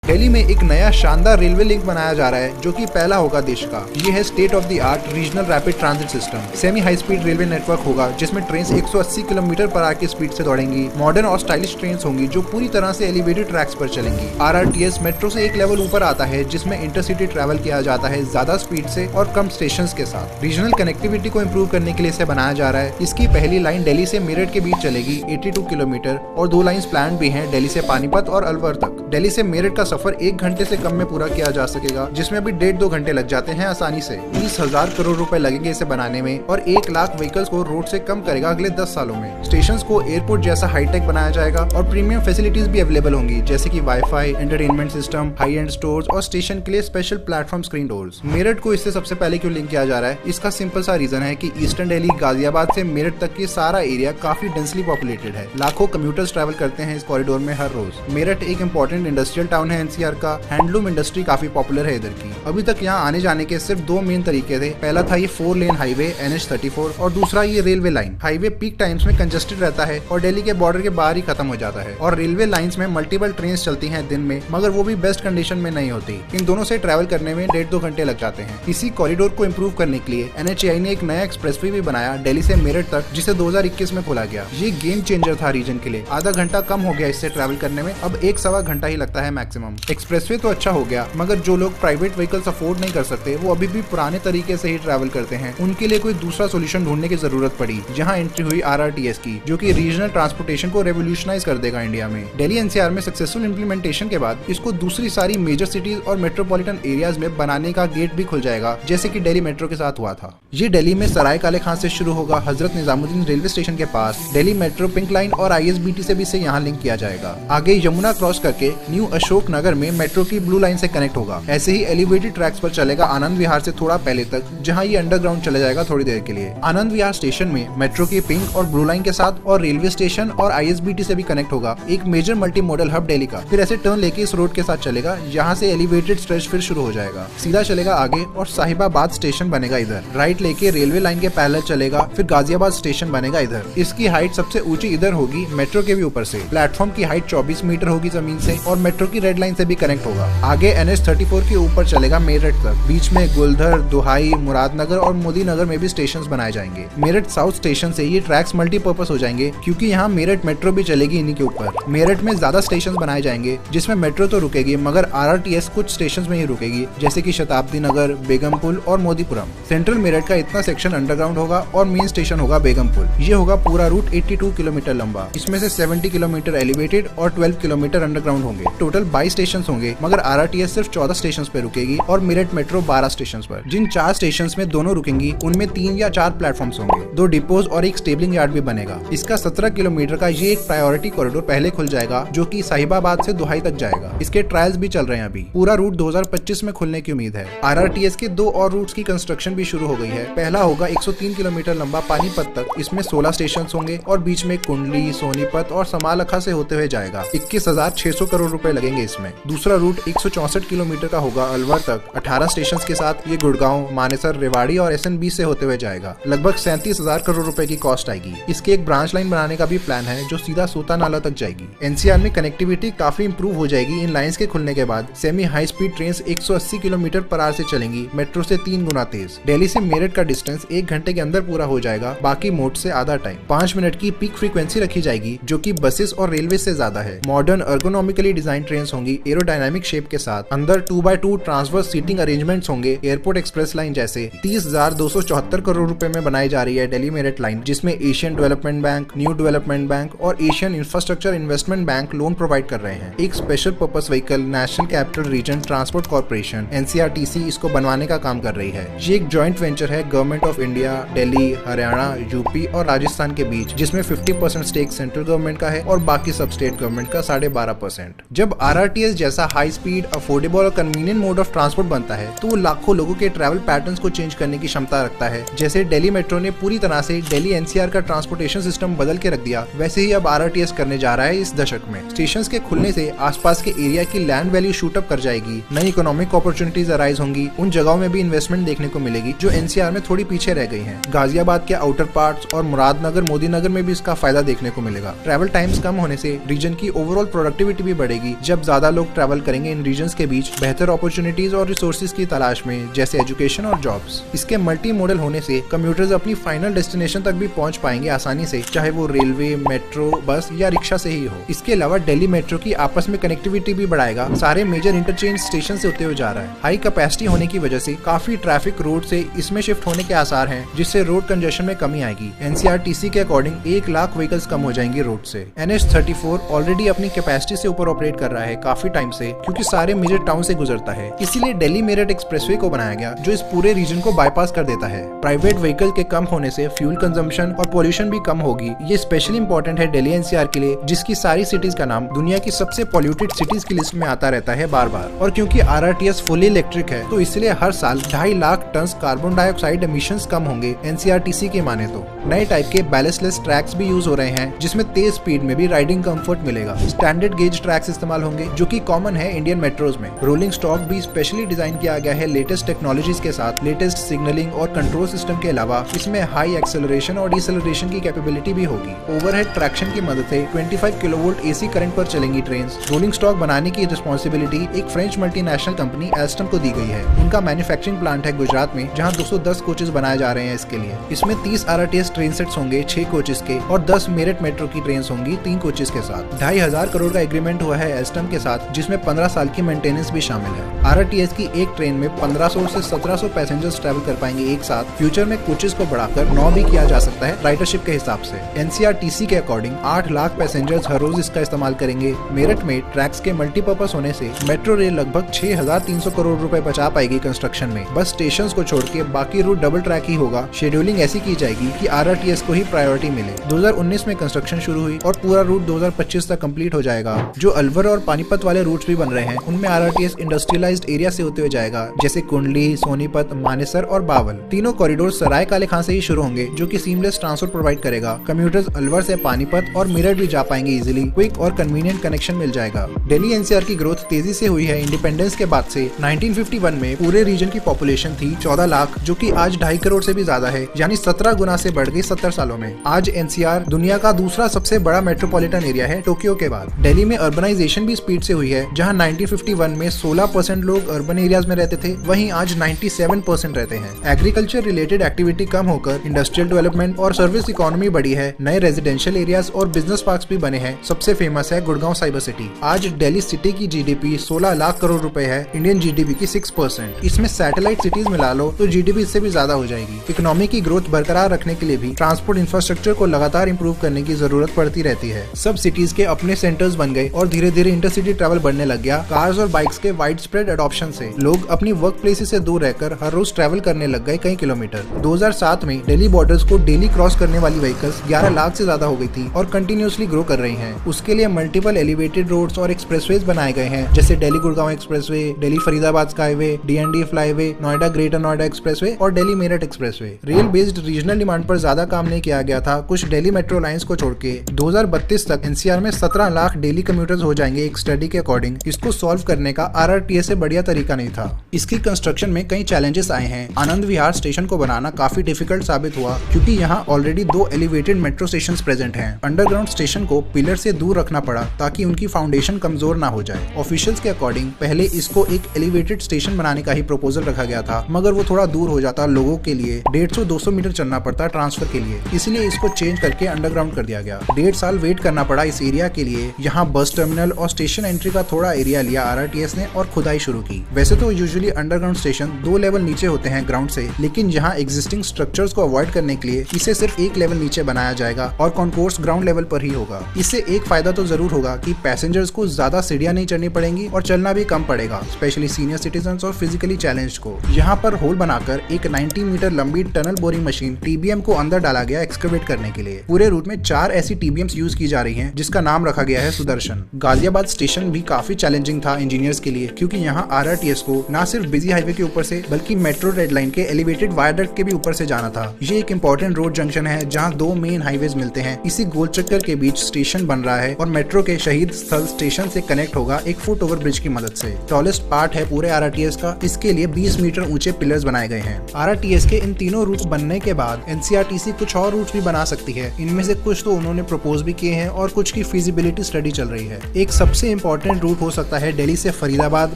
दिल्ली में एक नया शानदार रेलवे लिंक बनाया जा रहा है जो कि पहला होगा देश का। ये है state of the art regional rapid transit system. Semi high speed railway network होगा जिसमें ट्रेन 180 किलोमीटर पर आवर की स्पीड से दौड़ेंगी। मॉडर्न और स्टाइलिश ट्रेन होंगी जो पूरी तरह से एलिवेटेड ट्रैक्स पर चलेंगी। RRTS मेट्रो से एक लेवल ऊपर आता है जिसमें इंटरसिटी ट्रैवल किया जाता है ज्यादा स्पीड से और कम स्टेशन के साथ। रीजनल कनेक्टिविटी को इम्प्रूव करने के लिए इसे बनाया जा रहा है। इसकी पहली लाइन दिल्ली से मेरठ के बीच चलेगी 82 किलोमीटर और 2 लाइन्स प्लान भी हैं दिल्ली से पानीपत और अलवर तक। दिल्ली से मेरठ का सफर 1 घंटे से कम में पूरा किया जा सकेगा जिसमें अभी 1.5-2 घंटे लग जाते हैं आसानी से। 30,000 करोड़ रुपए लगेंगे इसे बनाने में और 1 लाख व्हीकल्स को रोड से कम करेगा अगले 10 सालों में। स्टेशंस को एयरपोर्ट जैसा हाईटेक बनाया जाएगा और प्रीमियम फैसिलिटीज भी अवेलेबल होंगी जैसे कि wifi, entertainment system, high and stores और स्टेशन के लिए special platform screen doors. Meerut को इससे सबसे पहले क्यों लिंक किया जा रहा है, इसका सिंपल सा रीजन है कि ईस्टर्न दिल्ली गाजियाबाद से मेरठ तक की सारा एरिया काफी डेंसली पॉपुलेटेड है। लाखों कम्यूटर्स ट्रैवल करते हैं इस कॉरिडोर में हर रोज। मेरठ एक इंपॉर्टेंट इंडस्ट्रियल टाउन है NCR का। हैंडलूम इंडस्ट्री काफी पॉपुलर है इधर की। अभी तक यहाँ आने जाने के सिर्फ 2 मेन तरीके थे। पहला था ये 4 लेन हाईवे NH34 और दूसरा ये railway line. Highway peak times में कंजेस्टेड रहता है और दिल्ली के बॉर्डर के बाहर ही खत्म हो जाता है और रेलवे लाइंस में मल्टीपल ट्रेन चलती हैं दिन में, मगर वो भी बेस्ट कंडीशन में नहीं होती। इन दोनों से ट्रैवल करने में 1.5-2 घंटे लग जाते हैं। इसी कॉरिडोर को इम्प्रूव करने के लिए NHAI ने एक नया एक्सप्रेसवे भी बनाया दिल्ली से मेरठ तक जिसे 2021 में खोला गया। ये गेम चेंजर था रीजन के लिए। आधा घंटा कम हो गया इससे ट्रैवल करने में, अब 1-1.25 घंटा ही लगता है मैक्सिमम। एक्सप्रेसवे तो अच्छा हो गया मगर जो लोग प्राइवेट व्हीकल्स अफोर्ड नहीं कर सकते वो अभी भी पुराने तरीके से ही ट्रैवल करते हैं। उनके लिए कोई दूसरा सोल्यूशन ढूंढने की जरूरत पड़ी। जहां एंट्री हुई RRTS की जो कि रीजनल ट्रांसपोर्टेशन को रेवोल्यूशनाइज कर देगा इंडिया में। दिल्ली NCR में सक्सेसफुल इंप्लीमेंटेशन के बाद इसको दूसरी सारी मेजर सिटीज और मेट्रोपॉलिटन एरियाज में बनाने का गेट भी खुल जाएगा जैसे कि दिल्ली मेट्रो के साथ हुआ था। ये दिल्ली में सराय काले खां से शुरू होगा हजरत निजामुद्दीन रेलवे स्टेशन के पास। दिल्ली मेट्रो पिंक लाइन और ISBT से भी इसे यहाँ लिंक किया जाएगा। आगे यमुना क्रॉस करके न्यू अशोक नगर में मेट्रो की ब्लू लाइन से कनेक्ट होगा। ऐसे ही एलिवेटेड ट्रैक्स पर चलेगा आनंद विहार से थोड़ा पहले तक जहां ये अंडरग्राउंड चला जाएगा थोड़ी देर के लिए। आनंद विहार स्टेशन में मेट्रो की पिंक और ब्लू लाइन के साथ और रेलवे स्टेशन और ISBT से भी कनेक्ट होगा एक major multi modal hub Delhi का। फिर ऐसे टर्न लेके इस रोड के साथ चलेगा यहाँ से एलिवेटेड स्ट्रेच फिर शुरू हो जाएगा। सीधा चलेगा आगे और साहिबाबाद स्टेशन बनेगा इधर। राइट लेके रेलवे लाइन के पैरेलल चलेगा फिर गाजियाबाद स्टेशन बनेगा इधर। इसकी हाइट सबसे ऊंची इधर होगी मेट्रो के भी ऊपर से। प्लेटफॉर्म की हाइट 24 मीटर होगी जमीन से और मेट्रो की रेड लाइन से भी कनेक्ट होगा। आगे NH34 के ऊपर चलेगा मेरठ तक। बीच में गुलधर, दुहाई, मुरादनगर और मोदी नगर में भी स्टेशन बनाए जाएंगे। मेरठ साउथ स्टेशन से ये ट्रैक्स मल्टीपर्पज हो जाएंगे क्योंकि यहाँ मेरठ मेट्रो भी चलेगी इन्हीं के ऊपर। मेरठ में ज्यादा स्टेशन बनाए जाएंगे जिसमें मेट्रो तो रुकेगी मगर RRTS कुछ स्टेशन में ही रुकेगी जैसे कि शताब्दी नगर, बेगमपुल और मोदीपुरम। सेंट्रल मेरठ का इतना सेक्शन अंडरग्राउंड होगा और मेन स्टेशन होगा बेगमपुल। ये होगा पूरा रूट 82 किलोमीटर लंबा। इसमें से 70 किलोमीटर एलिवेटेड और 12 किलोमीटर अंडरग्राउंड होंगे। टोटल 22 स्टेशन होंगे मगर RRTS सिर्फ 14 स्टेशन पे रुकेगी और मेरठ मेट्रो 12 स्टेशन पर। जिन 4 स्टेशन में दोनों रुकेंगी उनमें 3 या 4 प्लेटफॉर्म्स होंगे, 2 डिपोज और एक स्टेबलिंग यार्ड भी बनेगा। इसका 17 किलोमीटर का ये एक प्रायोरिटी कॉरिडोर पहले खुल जाएगा जो कि साहिबाबाद से दुहाई तक जाएगा। इसके ट्रायल्स भी चल रहे हैं अभी। पूरा रूट 2025 में खुलने की उम्मीद है। RRTS के 2 और रूट्स की कंस्ट्रक्शन भी शुरू हो गई है। पहला होगा 103 किलोमीटर लंबा पानीपत तक। इसमें 16 स्टेशन होंगे और बीच में कुंडली, सोनीपत और समालखा से होते हुए जाएगा। 21,600 करोड़ रुपए लगेंगे इसमें। दूसरा रूट 164 किलोमीटर का होगा अलवर तक। 18 स्टेशन के साथ ये गुड़गांव, मानेसर, रेवाड़ी और SNB से होते हुए जाएगा। लगभग 37,000 करोड़ रुपए की कॉस्ट आएगी। इसके एक ब्रांच लाइन बनाने का भी प्लान है जो सीधा सोता नाला तक जाएगी। NCR में कनेक्टिविटी काफी इंप्रूव हो जाएगी इन लाइंस के खुलने के बाद। Semi high speed train 180 kilometre per hour से चलेंगी, मेट्रो से 3 गुना तेज। दिल्ली से मेरठ का डिस्टेंस 1 घंटे के अंदर पूरा हो जाएगा, बाकी मोड से आधा टाइम। 5 मिनट की पीक फ्रीक्वेंसी रखी जाएगी जो कि बसेस और रेलवे से ज्यादा है। मॉडर्न अर्गोनॉमिकली डिजाइन ट्रेन होंगी एरोडायनामिक शेप के साथ। अंदर 2x2 ट्रांसवर्स सीटिंग अरेंजमेंट्स होंगे एयरपोर्ट एक्सप्रेस लाइन जैसे। 30,274 करोड़ रुपए में बनाई जा रही है दिल्ली मेरठ लाइन जिसमें Asian Development Bank, New Development Bank और Asian Infrastructure Investment Bank loan provide कर रहे हैं। एक special purpose vehicle National Capital Region Transport Corporation NCRTC इसको बनवाने का काम कर रही है। ये एक जॉइंट वेंचर है government of India, Delhi, Haryana, UP और राजस्थान के बीच जिसमें 50% स्टेक सेंट्रल गवर्नमेंट का है और बाकी सब स्टेट गवर्नमेंट का 12.5%। जब RRTS जैसा हाई स्पीड, अफोर्डेबल और कन्वीनियंट मोड ऑफ ट्रांसपोर्ट बनता है तो वो लाखों लोगों के ट्रैवल पैटर्न्स को चेंज करने की क्षमता रखता है। जैसे दिल्ली मेट्रो ने पूरी तरह से दिल्ली NCR का ट्रांसपोर्टेशन सिस्टम बदल के रख दिया, वैसे ही अब RRTS करने जा रहा है इस दशक में। स्टेशन के खुलने से आसपास के एरिया की लैंड वैल्यू शूट अप कर जाएगी। नई इकोनॉमिक अपॉर्चुनिटीज अराइज होंगी। उन जगहों में भी इन्वेस्टमेंट देखने को मिलेगी जो NCR में थोड़ी पीछे रह गई हैं। गाजियाबाद के आउटर पार्ट्स और मुरादनगर, मोदी नगर में भी इसका फायदा देखने को मिलेगा। ट्रैवल टाइम्स कम होने से रीजन की ओवरऑल प्रोडक्टिविटी भी बढ़ेगी जब ज्यादा लोग ट्रैवल करेंगे इन रीजन्स के बीच बेहतर अपॉर्चुनिटीज और रिसोर्सेज की तलाश में, जैसे एजुकेशन और जॉब्स। इसके मल्टी मॉडल होने से कम्यूटर्स अपनी फाइनल डेस्टिनेशन तक भी पहुंच पाएंगे आसानी से, चाहे वो रेलवे, मेट्रो, बस या रिक्शा से ही हो। इसके अलावा दिल्ली मेट्रो की आपस में कनेक्टिविटी भी बढ़ाएगा, सारे मेजर इंटरचेंज स्टेशन से होते हुए जा रहा है। हाई कैपेसिटी होने की वजह से काफी ट्रैफिक रोड से इसमें शिफ्ट होने के आसार हैं, जिससे रोड कंजेशन में कमी आएगी। NCRTC के अकॉर्डिंग 1 लाख व्हीकल्स कम हो जाएंगी रोड से। NH34 ऑलरेडी अपनी कैपेसिटी से ऊपर ऑपरेट कर रहा है काफी टाइम से, क्योंकि सारे मेजर टाउन से गुजरता है। इसीलिए दिल्ली मेरठ एक्सप्रेसवे को बनाया गया, जो इस पूरे रीजन को बाईपास कर देता है। प्राइवेट व्हीकल के कम होने से फ्यूल कंजम्पशन और पोल्यूशन भी कम होगी। ये स्पेशली इंपॉर्टेंट है दिल्ली NCR के लिए, जिसकी सारी सिटीज का नाम दुनिया की सबसे पॉल्यूटेड सिटीज की लिस्ट में आता रहता है बार बार। और क्योंकि RRTS फुली इलेक्ट्रिक है, तो इसलिए हर साल 2.5 lakh ton carbon dioxide emissions कम होंगे NCRTC के माने तो। नए टाइप के बैलेस्टलेस ट्रैक्स भी यूज हो रहे हैं, जिसमें तेज स्पीड में भी राइडिंग कंफर्ट मिलेगा। स्टैंडर्ड गेज ट्रैक्स इस्तेमाल होंगे, जो कि कॉमन है इंडियन मेट्रोज में। रोलिंग स्टॉक भी स्पेशली डिजाइन किया गया है लेटेस्ट टेक्नोलॉजीज के साथ। लेटेस्ट सिग्नलिंग और कंट्रोल सिस्टम के अलावा इसमें हाई एक्सेलरेशन और डिसेलरेशन की कैपेबिलिटी भी होगी। ओवरहेड ट्रैक्शन की मदद से 25 किलोवोल्ट AC करंट पर चलेंगी ट्रेन। रोलिंग स्टॉक बनाने की रिस्पॉन्सिबिलिटी एक फ्रेंच मल्टीनेशनल कंपनी एल्स्टम को दी गई है। उनका मैन्युफैक्चरिंग प्लांट है गुजरात में, जहां 210 कोचेस बनाए जा रहे हैं इसके लिए। इसमें 30 RRTS ट्रेन सेट्स होंगे 6 कोचेस के, और 10 मेरठ मेट्रो की ट्रेन होंगी 3 कोचेस के साथ। 2,500 करोड़ का एग्रीमेंट हुआ है एल्स्टम के साथ, जिसमें 15 साल की मेंटेनेंस भी शामिल है। RRTS की एक ट्रेन में 1500 से 1700 पैसेंजर्स ट्रैवल कर पाएंगे एक साथ। फ्यूचर में कोचेस को बढ़ाकर 9 भी किया जा सकता है राइडरशिप के हिसाब से। NCRTC के अकॉर्डिंग 8 लाख पैसेंजर्स हर रोज इसका इस्तेमाल करेंगे। मेरठ में ट्रैक्स के मल्टीपर्पज होने से मेट्रो रेल लगभग 6,300 करोड़ रुपए बचा पाएगी कंस्ट्रक्शन में। बस स्टेशन को छोड़ के बाकी रूट डबल ट्रैक ही होगा। शेड्यूलिंग ऐसी की जाएगी कि RRTS को ही प्रायोरिटी मिले। 2019 में कंस्ट्रक्शन शुरू हुई और पूरा रूट 2025 तक कंप्लीट हो जाएगा। जो अलवर और पानीपत वाले रूट्स भी बन रहे हैं, उनमें RRTS इंडस्ट्रियलाइज्ड एरिया से होते हुए जाएगा, जैसे कुंडली, सोनीपत, मानेसर और बावल। तीनों कॉरिडोर सराय काले खां से ही शुरू होंगे, जो कि सीमलेस ट्रांसपोर्ट प्रोवाइड करेगा। कम्यूटर्स अलवर से पानीपत और मेरठ भी जा पाएंगे इजीली। क्विक और कन्वीनियंट कनेक्शन मिल जाएगा। दिल्ली NCR की ग्रोथ तेजी से हुई है इंडिपेंडेंस के बाद से। 1951 में पूरे रीजन की पॉपुलेशन थी 14 लाख, जो कि आज 2.5 करोड़ से भी ज्यादा है, यानी 17 गुना से बढ़ गई 70 सालों में। आज NCR दुनिया का दूसरा सबसे बड़ा मेट्रोपॉलिटन एरिया है टोक्यो के बाद। दिल्ली में अर्बनाइजेशन भी स्पीड से हुई है, जहां 1951 में 16% लोग अर्बन एरियाज में रहते थे, वहीं आज 97% रहते हैं। एग्रीकल्चर रिलेटेड एक्टिविटी कम होकर इंडस्ट्रियल डेवलपमेंट और सर्विस इकोनॉमी बढ़ी है। नए रेजिडेंशियल एरियाज और बिजनेस पार्क्स भी बने हैं। सबसे फेमस है गुड़गांव साइबर सिटी। आज दिल्ली सिटी की GDP 16 लाख करोड़ रुपए है, इंडियन GDP की 6%। इसमें सैटेलाइट सिटीज मिला लो तो GDP इससे भी ज्यादा हो जाएगी। इकोनॉमी की ग्रोथ बरकरार रखने के लिए भी ट्रांसपोर्ट इंफ्रास्ट्रक्चर को लगातार इंप्रूव करने की जरूरत पड़ती रहती है। सब सिटीज के अपने सेंटर्स बन गए और धीरे धीरे इंटरसिटी ट्रैवल बढ़ने लग गया। कार्स और बाइक्स के वाइड स्प्रेड एडॉप्शन से लोग अपनी वर्क प्लेसेस से दूर रहकर हर रोज ट्रैवल करने लग गए कई किलोमीटर। 2007 में दिल्ली बॉर्डर्स को डेली क्रॉस करने वाली व्हीकल्स 11 लाख से ज्यादा हो गई थी और कंटिन्यूअसली ग्रो कर रही हैं। उसके लिए मल्टीपल एलिवेटेड रोड्स और एक्सप्रेसवेज बनाए गए हैं, जैसे Delhi Gurgaon expressway, Delhi Faridabad skyway, DND flyway, Noida greater Noida expressway और Delhi Meerut expressway. Rail based regional demand पर ज्यादा काम नहीं किया गया था कुछ दिल्ली मेट्रो लाइंस को छोड़ के। 2032 तक NCR में 17 लाख डेली कम्यूटर्स हो जाएंगे एक स्टडी के अकॉर्डिंग। इसको सॉल्व करने का RRTS से बढ़िया तरीका नहीं था। इसकी कंस्ट्रक्शन में कई चैलेंजेस आए हैं। आनंद विहार स्टेशन को बनाना काफी डिफिकल्ट साबित हुआ, क्योंकि यहाँ already 2 elevated metro station present हैं। अंडरग्राउंड स्टेशन को पिलर से दूर रखना पड़ा ताकि उनकी फाउंडेशन कमजोर ना हो जाए। ऑफिशियल्स के अकॉर्डिंग पहले इसको एक एलिवेटेड स्टेशन बनाने का ही प्रपोजल रखा गया था, मगर वो थोड़ा दूर हो जाता लोगों के लिए। 150-200 मीटर चलना पड़ता ट्रांसफर के लिए, इसलिए इसको चेंज करके अंडरग्राउंड कर दिया गया। 1.5 साल वेट करना पड़ा इस एरिया के लिए। यहाँ बस टर्मिनल और स्टेशन एंट्री का थोड़ा एरिया लिया RRTS ने और खुदाई शुरू की। वैसे तो यूजुअली अंडरग्राउंड स्टेशन 2 लेवल नीचे होते हैं ग्राउंड से, लेकिन यहाँ एग्जिस्टिंग स्ट्रक्चर्स को अवॉइड करने के लिए इसे सिर्फ 1 लेवल नीचे बनाया जाएगा और कॉन्कोर्स ग्राउंड लेवल पर ही होगा। इससे एक फायदा तो जरूर होगा कि पैसेंजर्स को ज्यादा सीढ़ियां नहीं चढ़नी पड़ेंगी और चलना भी कम पड़ेगा, स्पेशली सीनियर सिटीजन और फिजिकली चैलेंज्ड को। यहाँ पर होल बनाकर एक 90 मीटर लंबी टनल बोरिंग मशीन TBM को अंदर डाला गया एक्सकवेट करने के लिए। पूरे रूट में 4 ऐसी TBMs यूज की जा रही हैं, जिसका नाम रखा गया है सुदर्शन। गाजियाबाद स्टेशन भी काफी चैलेंजिंग था इंजीनियर्स के लिए, क्योंकि यहाँ RRTS को न सिर्फ बिजी हाईवे के ऊपर से बल्कि मेट्रो रेड लाइन के एलिवेटेड वायरडक्ट के भी ऊपर से जाना था। ये एक इंपॉर्टेंट रोड जंक्शन है जहाँ 2 मेन हाईवेज मिलते हैं। इसी गोल चक्कर के बीच स्टेशन बन रहा है और मेट्रो के शहीद स्थल स्टेशन से कनेक्ट होगा एक फुट ओवर ब्रिज की मदद से। टॉलेस्ट पार्ट है पूरे RRTS का। इसके लिए 20 मीटर ऊंचे पिलर्स बनाए गए हैं। RRTS के इन तीनों रूट्स बनने के बाद NCRTC कुछ और रूट्स भी बना सकती है। इनमें से कुछ तो उन्होंने प्रपोज भी किए हैं और कुछ की फिजिबिलिटी स्टडी चल रही है। एक सबसे इम्पोर्टेंट अल्टरनेट रूट हो सकता है दिल्ली से फरीदाबाद,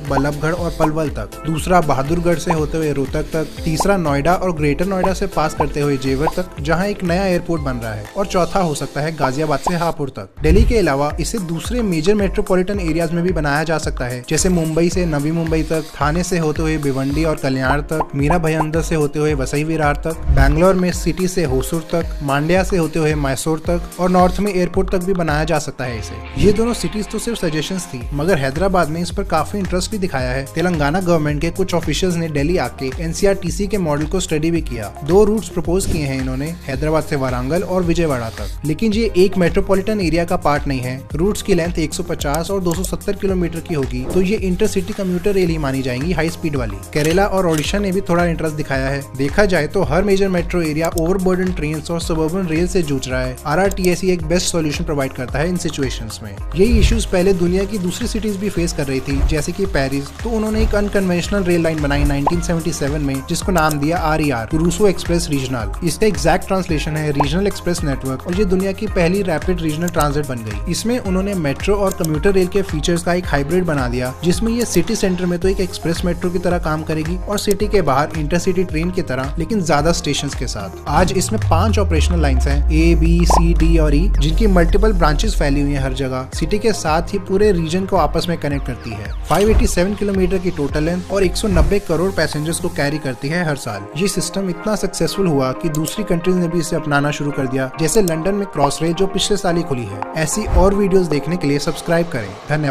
बल्लभगढ़ और पलवल तक। दूसरा बहादुरगढ़ से होते हुए रोहतक तक। तीसरा नोएडा और ग्रेटर नोएडा से पास करते हुए जेवर तक, जहां एक नया एयरपोर्ट बन रहा है। और चौथा हो सकता है गाजियाबाद से हापुड़ तक। दिल्ली के अलावा इसे दूसरे मेजर मेट्रोपॉलिटन एरियाज में भी बनाया जा सकता है, जैसे मुंबई से नवी मुंबई तक, थाने से होते हुए भिवंडी और कल्याण तक, मीरा भाईंदर से होते हुए वसई विरार तक, बैंगलोर में सिटी से होसूर तक, मांड्या से होते हुए मैसूर तक और नॉर्थ में एयरपोर्ट तक भी बनाया जा सकता है इसे। ये दोनों सिटीज तो सिर्फ सजेशंस थी, मगर हैदराबाद में इस पर काफी इंटरेस्ट भी दिखाया है। तेलंगाना गवर्नमेंट के कुछ ऑफिशियल्स ने दिल्ली आके एनसीआरटीसी के मॉडल को स्टडी भी किया। 2 रूट्स प्रपोज किए हैं इन्होंने, हैदराबाद से वारंगल और विजयवाड़ा तक। लेकिन ये एक मेट्रोपॉलिटन एरिया का पार्ट नहीं है। रूट्स की लेंथ 150 और 270 किलोमीटर की होगी, तो ये इंटरसिटी कम्यूटर रेल ही मानी जाएंगी, हाई स्पीड वाली। केरला और ओडिशा ने भी थोड़ा इंटरेस्ट दिखाया है। देखा जाए तो हर major metro area overburden train और सबर्बन रेल से जूझ रहा है। RRTSE एक बेस्ट सॉल्यूशन प्रोवाइड करता है इन सिचुएशंस में। यही इश्यूज पहले दुनिया की दूसरी सिटीज भी फेस कर रही थी, जैसे कि पेरिस। तो उन्होंने एक अनकन्वेंशनल रेल लाइन बनाई 1977 में, जिसको नाम दिया RER, क्रूसो एक्सप्रेस रीजनल। इसका एग्जैक्ट ट्रांसलेशन है रीजनल एक्सप्रेस नेटवर्क, और ये दुनिया की पहली रैपिड रीजनल ट्रांजिट बन गई। इसमें उन्होंने मेट्रो और कम्यूटर रेल के फीचर्स का एक हाइब्रिड बना दिया, जिसमें ये सिटी सेंटर में तो एक एक्सप्रेस मेट्रो की तरह काम करेगी और सिटी के बाहर इंटरसिटी ट्रेन की तरह, लेकिन ज्यादा स्टेशंस के साथ। आज इसमें 5 ऑपरेशनल लाइंस हैं, A, B, C, D और E, जिनकी मल्टीपल ब्रांचेस फैली हुई हैं हर जगह। सिटी के साथ ही पूरे रीजन को आपस में कनेक्ट करती है। 587 किलोमीटर की टोटल लेंथ और 190 करोड़ पैसेंजर्स को कैरी करती है हर साल। ये सिस्टम इतना सक्सेसफुल हुआ कि दूसरी कंट्रीज ने भी इसे अपनाना शुरू कर दिया, जैसे लंदन में क्रॉस रेल जो पिछले साल ही खुली है। ऐसी और वीडियोस देखने के लिए सब्सक्राइब करें। धन्यवाद।